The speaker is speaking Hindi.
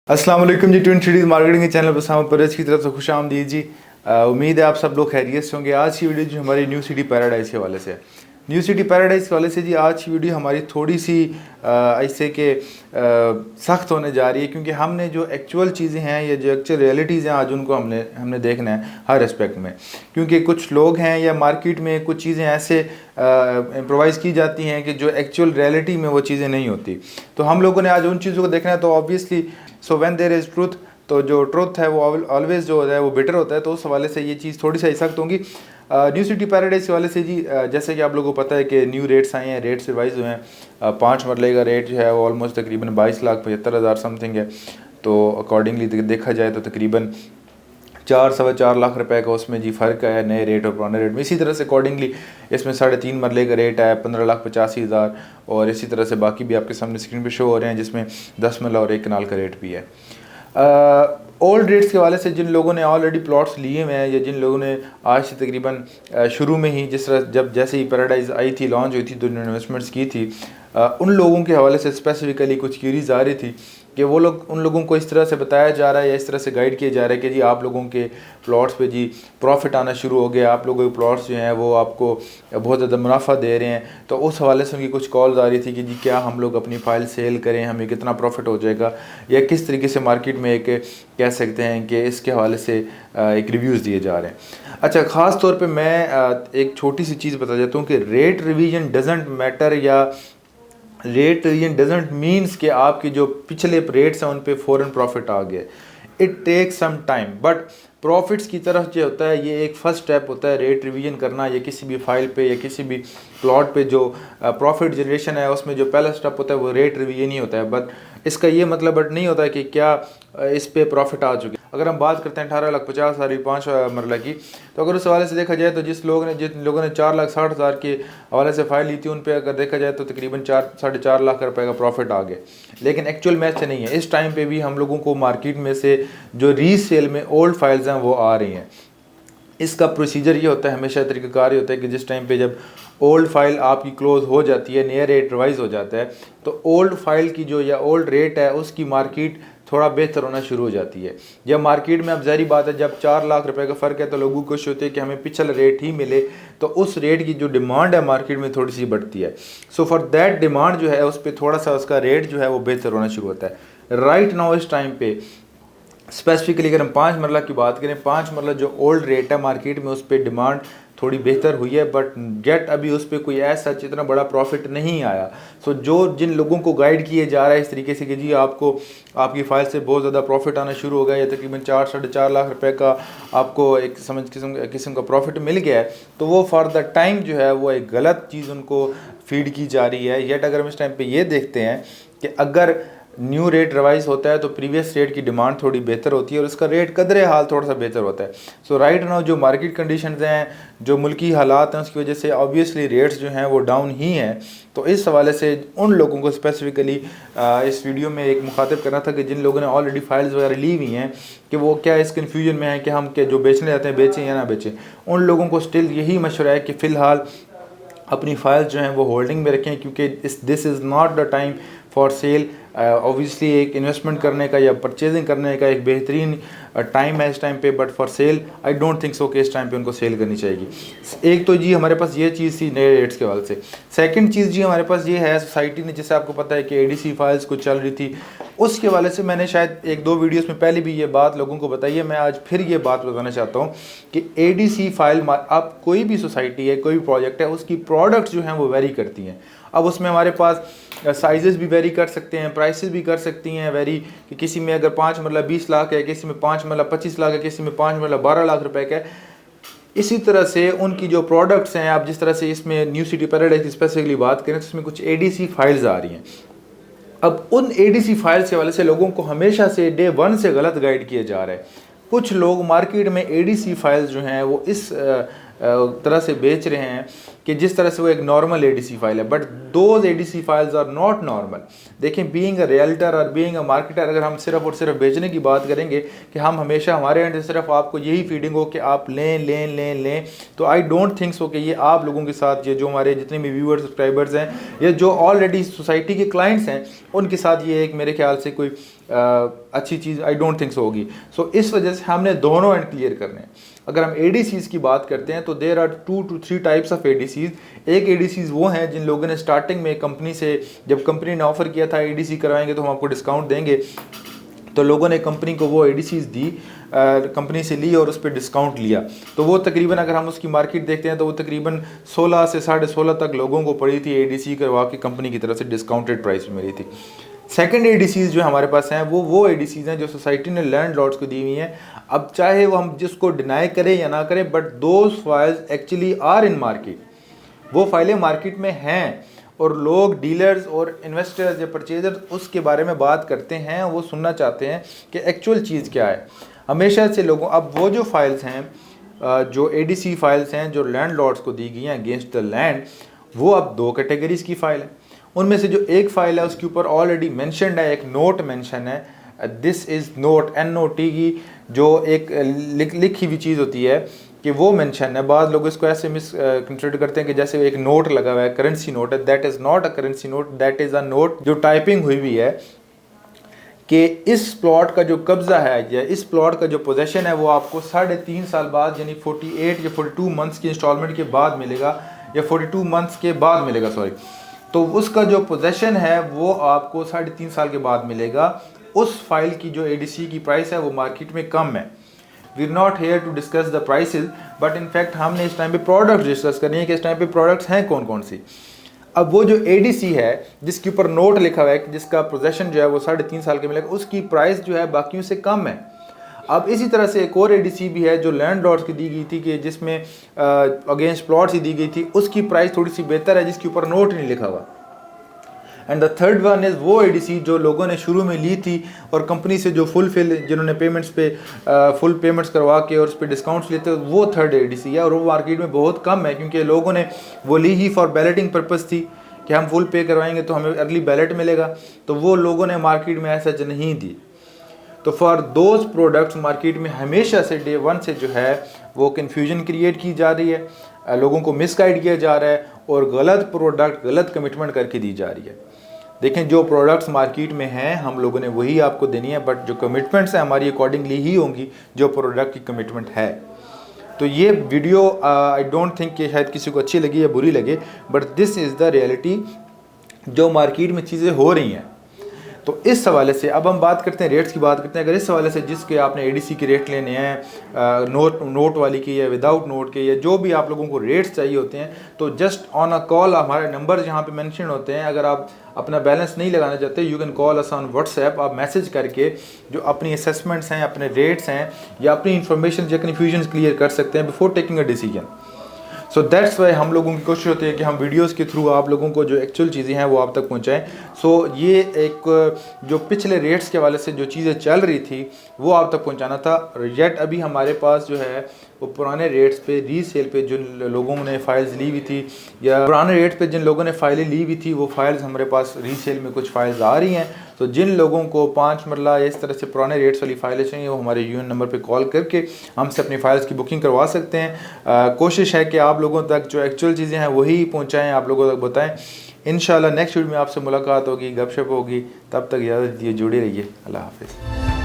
अस्सलाम वालेकुम जी, ट्विन सिटीज़ मार्केटिंग के चैनल पर सामत परवेज़ की तरफ से खुश आमदीद जी। उम्मीद है आप सब लोग खैरियत से होंगे। आज की वीडियो जो हमारी न्यू सिटी पैराडाइज़ के हवाले से है। न्यू सिटी पैराडाइज़ के हवाले से जी आज की वीडियो हमारी थोड़ी सी ऐसे के सख्त होने जा रही है, क्योंकि हमने जो एक्चुअल चीज़ें हैं या जो एक्चुअल रियलिटीज़ हैं आज उनको हमने देखना है हर एस्पेक्ट में। क्योंकि कुछ लोग हैं या मार्केट में कुछ चीज़ें ऐसे इम्प्रोवाइज़ की जाती हैं कि जो एक्चुअल रियलिटी में वो चीज़ें नहीं होती। तो हम लोगों ने आज उन चीज़ों को देखना है। तो obviously so when there is truth, तो जो ट्रुथ है वो ऑलवेज़ जो होता है वो बेटर होता है। तो उस हवाले से ये चीज़ थोड़ी सी सख्त होंगी। न्यू सिटी पैराडाइज़ के हवाले से जी, जैसे कि आप लोगों को पता है कि न्यू रेट्स आए हैं, रेट्स रिवाइज हुए हैं। 5 मरले का रेट जो है वो ऑलमोस्ट तकरीबन 22,75,000 समथिंग है। तो अकॉर्डिंगली देखा जाए तो तकरीबन 4-4.25 लाख रुपए का उसमें जी फ़र्क आया नए रेट और पुराने रेट में। इसी तरह से अकॉर्डिंगली इसमें 3.5 मरले का रेट आया 15,85,000, और इसी तरह से बाकी भी आपके सामने स्क्रीन पे शो हो रहे हैं, जिसमें 10 मरला और 1 कनाल का रेट भी है। ओल्ड रेट्स के हवाले से जिन लोगों ने ऑलरेडी प्लॉट्स लिए हुए हैं या जिन लोगों ने आज से तकरीबन शुरू में ही जिस तरह जैसे ही पैराडाइज़ आई थी, लॉन्च हुई थी, तो इन्वेस्टमेंट्स की थी, उन लोगों के हवाले से स्पेसिफिकली कुछ क्यूरीज आ रही थी कि वो लोग उन लोगों को इस तरह से बताया जा रहा है या इस तरह से गाइड किया जा रहा है कि जी आप लोगों के प्लॉट्स पे जी प्रॉफिट आना शुरू हो गया, आप लोगों के प्लॉट्स जो हैं वो आपको बहुत ज़्यादा मुनाफा दे रहे हैं। तो उस हवाले से उनकी कुछ कॉल्स आ रही थी कि जी क्या हम लोग अपनी फ़ाइल सेल करें, हमें कितना प्रॉफिट हो जाएगा, या किस तरीके से मार्केट में एक कह सकते हैं कि इसके हवाले से एक रिव्यूज़ दिए जा रहे हैं। अच्छा, ख़ास तौर पे मैं एक छोटी सी चीज़ बता देता हूँ कि रेट रिवीजन डजेंट मैटर, या रेट रिवीजन डजेंट मीन्स कि आपके जो पिछले रेट्स हैं उन पे फ़ौरन प्रॉफिट आ गया। It takes some time, but profits की तरफ जो होता है ये एक फ़र्स्ट स्टेप होता है रेट रिवीजन करना, या किसी भी फाइल पे या किसी भी प्लॉट पे जो प्रॉफिट जनरेशन है उसमें जो पहला स्टेप होता है वो रेट रिवीजन ही होता है। बट इसका ये मतलब बट नहीं होता है कि क्या इस पे प्रॉफिट आ चुके। अगर हम बात करते हैं 18,50,000 5 मरला की, तो अगर उस हवाले से देखा जाए तो जिन लोगों ने 4,60,000 के हवाले से फ़ाइल ली थी उन पे अगर देखा जाए तो तकरीबन 4-4.5 लाख रुपए का प्रॉफिट आ गया। लेकिन एक्चुअल मैच से नहीं है। इस टाइम पे भी हम लोगों को मार्केट में से जो रीसेल में ओल्ड फाइल्स हैं वो आ रही हैं। इसका प्रोसीजर ये होता है, हमेशा तरीक़ाकार ये होता है कि जिस टाइम पे जब ओल्ड फाइल आपकी क्लोज़ हो जाती है, नया रेट रिवाइज हो जाता है, तो ओल्ड फाइल की जो या ओल्ड रेट है उसकी मार्केट थोड़ा बेहतर होना शुरू हो जाती है। जब मार्केट में अब ज़ाहिर बात है जब 4 लाख रुपए का फ़र्क है तो लोगों को खुश होते हैं कि हमें पिछला रेट ही मिले, तो उस रेट की जो डिमांड है मार्केट में थोड़ी सी बढ़ती है। सो फॉर दैट डिमांड जो है उस पर थोड़ा सा उसका रेट जो है वो बेहतर होना शुरू होता है। राइट नाउ इस टाइम पे स्पेसिफिकली अगर हम 5 मरला की बात करें, 5 मरला जो ओल्ड रेट है मार्केट में उस पर डिमांड थोड़ी बेहतर हुई है, बट जेट अभी उस पर कोई ऐसा इतना बड़ा प्रॉफिट नहीं आया। सो जो जिन लोगों को गाइड किए जा रहा है इस तरीके से कि जी आपको आपकी फ़ाइल से बहुत ज़्यादा प्रॉफिट आना शुरू हो गया, या तकरीबन 4-4.5 लाख रुपए का आपको एक किस्म का प्रॉफिट मिल गया है, तो वो फॉर द टाइम जो है वो एक गलत चीज़ उनको फीड की जा रही है। येट अगर हम इस टाइम पर ये देखते हैं कि अगर न्यू रेट रिवाइज होता है तो प्रीवियस रेट की डिमांड थोड़ी बेहतर होती है और उसका रेट कदरे हाल थोड़ा सा बेहतर होता है। सो राइट नाउ जो मार्केट कंडीशंस हैं, जो मुल्की हालात हैं, उसकी वजह से ऑब्वियसली रेट्स जो हैं वो डाउन ही हैं। तो इस हवाले से उन लोगों को स्पेसिफिकली इस वीडियो में एक मुखातिब करना था कि जिन लोगों ने ऑलरेडी फाइल्स वगैरह ली हुई हैं कि वो क्या इस कन्फ्यूजन में है कि हम क्या जो बेचने जाते हैं बेचें या ना बेचें। उन लोगों को स्टिल यही मशवरा है कि फ़िलहाल अपनी फाइल्स जो हैं वो होल्डिंग में रखें, क्योंकि this is not the time for sale. Obviously एक इन्वेस्टमेंट करने का या परचेजिंग करने का एक बेहतरीन टाइम है इस टाइम पे, but for sale I don't think so कि इस टाइम पे उनको सेल करनी चाहिए। एक तो जी हमारे पास ये चीज़ थी नए रेट्स के हवाले से। सेकंड चीज़ जी हमारे पास ये है, सोसाइटी ने जैसे आपको पता है कि एडीसी फाइल्स कुछ चल रही थी, उसके हवाले से मैंने शायद 1-2 वीडियोस में पहले भी ये बात लोगों को बताई है। मैं आज फिर ये बात बताना चाहता हूँ कि एडीसी फाइल आप कोई भी सोसाइटी है, कोई भी प्रोजेक्ट है, उसकी प्रोडक्ट्स जो हैं वो वेरी करती हैं। अब उसमें हमारे पास साइजेस भी वेरी कर सकते हैं, प्राइसेस भी कर सकती हैं वेरी, कि किसी में अगर 5 मरला 20 लाख है, किसी में 5 मरला 25 लाख है, किसी में 5 मरला 12 लाख रुपए का है। इसी तरह से उनकी जो प्रोडक्ट्स हैं, आप जिस तरह से इसमें न्यू सिटी पैराडाइज़ की स्पेसिफिकली बात करें तो इसमें कुछ एडीसी फाइल्स आ रही हैं। अब उन एडीसी फाइल्स के वाले से लोगों को हमेशा से डे 1 से गलत गाइड किया जा रहा है। कुछ लोग मार्केट में एडीसी फाइल्स जो हैं वो इस तरह से बेच रहे हैं कि जिस तरह से वो एक नॉर्मल एडीसी फाइल है, but those ADC files are not normal. देखें, बीइंग अ रियल्टर और बीइंग अ मार्केटर, अगर हम सिर्फ और सिर्फ बेचने की बात करेंगे कि हम हमेशा हमारे एंड से सिर्फ आपको यही फीडिंग हो कि आप लें लें लें लें, तो आई डोंट थिंक सो कि ये आप लोगों के साथ, ये जो हमारे जितने भी व्यूअर्स सब्सक्राइबर्स हैं या जो ऑलरेडी सोसाइटी के क्लाइंट्स हैं, उनके साथ ये एक मेरे ख्याल से कोई अच्छी चीज़ आई डोंट थिंक सो होगी। सो इस वजह से हमने दोनों एंड क्लियर करने हैं। अगर हम एडीसीज़ की बात करते हैं तो there are 2 to 3 types of ADCs. एक एडीसीज़ वो हैं जिन लोगों ने स्टार्टिंग में कंपनी से, जब कंपनी ने ऑफ़र किया था एडीसी करवाएंगे तो हम आपको डिस्काउंट देंगे, तो लोगों ने कंपनी को वो एडीसीज़ दी, कंपनी से ली और उस पर डिस्काउंट लिया। तो वो तकरीबन, अगर हम उसकी मार्केट देखते हैं तो वो तकरीबन 16 से 16.5 तक लोगों को पड़ी थी एडीसी करवा के कंपनी की तरफ से डिस्काउंटेड प्राइस में मिली थी। सेकंड एडीसीज़ जो हमारे पास हैं वो एडीसीज़ हैं जो सोसाइटी ने लैंडलॉर्ड्स को दी हुई हैं। अब चाहे वो हम जिसको डिनाई करें या ना करें, but those files actually are in market. वो फाइलें मार्केट में हैं और लोग, डीलर्स और इन्वेस्टर्स या परचेजर्स उसके बारे में बात करते हैं, वो सुनना चाहते हैं कि एक्चुअल चीज़ क्या है। हमेशा से लोगों, अब वो जो फाइल्स हैं, जो एडीसी फाइल्स हैं जो लैंडलॉर्ड्स को दी गई हैं अगेंस्ट द लैंड, वो अब 2 कैटेगरीज की फ़ाइल है। उनमें से जो एक फ़ाइल है उसके ऊपर ऑलरेडी मेंशन्ड है, एक नोट मेंशन है, दिस इज़ नोट, NOT की जो एक लिखी हुई चीज़ होती है कि वो मेंशन है। बाद लोग इसको ऐसे मिस कंसिडर करते हैं कि जैसे एक नोट लगा हुआ है, करेंसी नोट है। That is not a currency note, that is a note जो टाइपिंग हुई हुई है कि इस प्लॉट का जो कब्ज़ा है या इस प्लॉट का जो पोजेसन है वो आपको 3.5 साल बाद, यानी 48 या 42 मंथ्स की इंस्टॉलमेंट के बाद मिलेगा, या 42 मंथ्स के बाद मिलेगा, सॉरी। तो उसका जो पोजेसन है वो आपको 3.5 साल के बाद मिलेगा। उस फाइल की जो एडीसी की प्राइस है वो मार्केट में कम है। We are not here to discuss the prices, but in fact हमने इस टाइम पे प्रोडक्ट डिस्कस करनी है कि इस टाइम पे प्रोडक्ट्स हैं कौन कौन सी। अब वो जो एडीसी है जिसके ऊपर नोट लिखा हुआ है कि जिसका पोजेसन जो है वो 3.5 साल के मिलेगा, उसकी प्राइस जो है बाकियों से कम है। अब इसी तरह से एक और एडीसी भी है जो लैंडलॉर्ड्स की दी गई थी कि जिसमें अगेंस्ट प्लॉट्स ही दी गई थी, उसकी प्राइस थोड़ी सी बेहतर है जिसके ऊपर नोट नहीं लिखा हुआ। And the third one is वो एडीसी जो लोगों ने शुरू में ली थी और कंपनी से जो फुलफिल, जिन्होंने पेमेंट्स पे फुल पेमेंट्स करवा के और उस पर डिस्काउंट्स लेते हैं, वो थर्ड एडीसी है और वो मार्केट में बहुत कम है क्योंकि लोगों ने वो ली ही फॉर बैलेटिंग पर्पज़ थी कि हम फुल पे करवाएंगे तो हमें अर्ली बैलेट मिलेगा, तो वो लोगों ने मार्केट में ऐसा नहीं दी। तो फॉर दोज प्रोडक्ट्स मार्केट में हमेशा से डे 1 से जो है वो कन्फ्यूजन क्रिएट की जा रही है, लोगों को मिसगाइड किया जा रहा है और गलत प्रोडक्ट, गलत कमिटमेंट करके दी जा रही है। देखें, जो प्रोडक्ट्स मार्केट में हैं हम लोगों ने वही आपको देनी है, बट जो कमिटमेंट्स हैं हमारी अकॉर्डिंगली ही होंगी जो प्रोडक्ट की कमिटमेंट है। तो ये वीडियो आई डोंट थिंक कि शायद किसी को अच्छी लगी या बुरी लगे, but this is the reality जो मार्केट में चीज़ें हो रही हैं। तो इस हवाले से अब हम बात करते हैं, रेट्स की बात करते हैं। अगर इस हवाले से जिसके आपने एडीसी के रेट लेने हैं, नोट वाली के या विदाउट नोट के, या जो भी आप लोगों को रेट्स चाहिए होते हैं, तो जस्ट ऑन अ कॉल, हमारे नंबर यहाँ पे मेंशन होते हैं। अगर आप अपना बैलेंस नहीं लगाना चाहते, you can call us on WhatsApp. आप मैसेज करके जो अपनी असेसमेंट्स हैं, अपने रेट्स हैं या अपनी इंफॉर्मेशन या कन्फ्यूजन क्लियर कर सकते हैं before taking a decision. So that's why हम लोगों की कोशिश होती है कि हम वीडियोस के थ्रू आप लोगों को जो एक्चुअल चीज़ें हैं वो आप तक पहुंचाएं। सो ये एक जो पिछले रेट्स के हवाले से जो चीज़ें चल रही थी वो आप तक पहुंचाना था। येट अभी हमारे पास जो है वो पुराने रेट्स पे, रीसेल पे जिन लोगों ने फाइल्स ली हुई थी या पुराने रेट पे जिन लोगों ने फाइलें ली हुई थी, वो फाइल्स हमारे पास रीसेल में कुछ फाइल्स आ रही हैं। तो जिन लोगों को 5 मरला इस तरह से पुराने रेट्स वाली फाइलें चाहिए, वो हमारे यूएन नंबर पे कॉल करके हमसे अपनी फाइल्स की बुकिंग करवा सकते हैं। कोशिश है कि आप लोगों तक जो एक्चुअल चीज़ें हैं वही पहुँचाएँ, आप लोगों तक बताएँ। इंशाल्लाह नेक्स्ट वीडियो में आपसे मुलाकात होगी, गपशप होगी। तब तक इजाज़त दीजिए, जुड़े रहिए। अल्लाह हाफ़िज़।